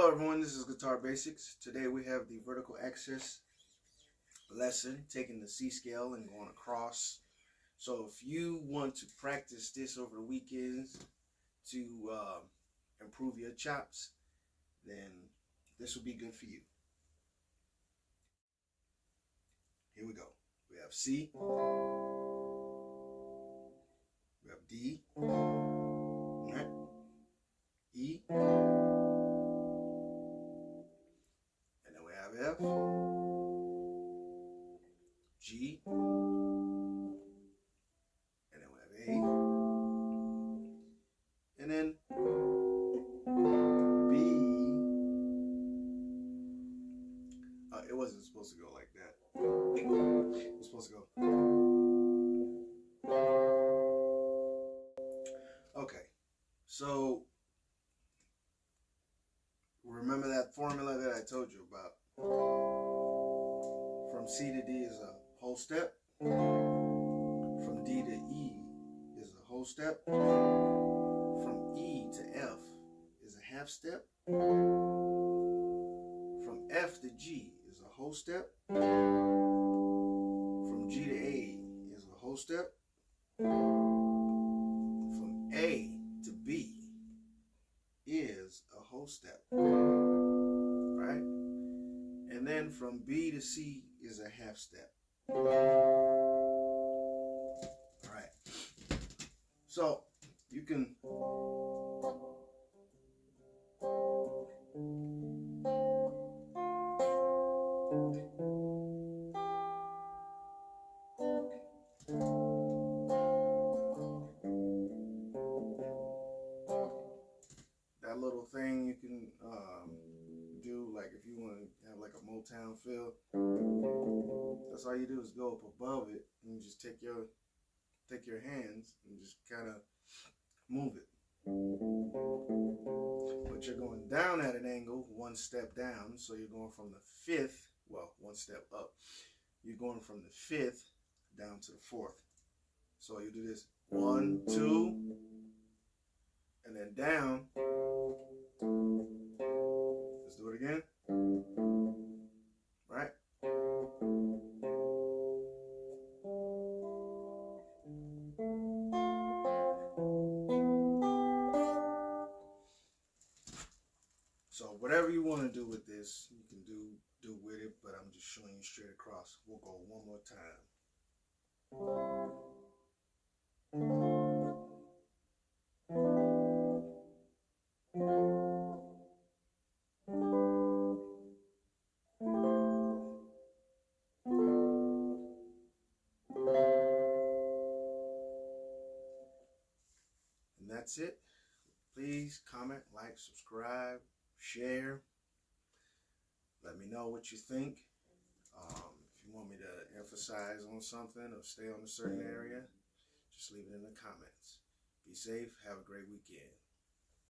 Hello everyone, this is Guitar Basics. Today we have the vertical access lesson, taking the C scale and going across. So if you want to practice this over the weekends to improve your chops, then this will be good for you. Here we go. We have C, we have D, right? E, and then we have F, G, and then we have A, and then B. It wasn't supposed to go like that. It was supposed to go. Okay, so remember that formula that I told you about? From C to D is a whole step. From D to E is a whole step. From E to F is a half step. From F to G is a whole step. From G to A is a whole step. From A to B is a whole step, right? And then from B to C is a half step. All right. So you can that little thing you can do, like if you want to have like a Motown feel, that's all you do is go up above it and just take your hands and just kind of move it. But you're going down at an angle, one step down, so you're going from the fifth, well, one step up. You're going from the fifth down to the fourth. So you do this 1, 2, and then down. Let's do it again. Right? So whatever you want to do with this, you can do with it, but I'm just showing you straight across. We'll go one more time. And that's it. Please comment, like, subscribe, share. Let me know what you think. If you want me to emphasize on something or stay on a certain area, just leave it in the comments. Be safe. Have a great weekend.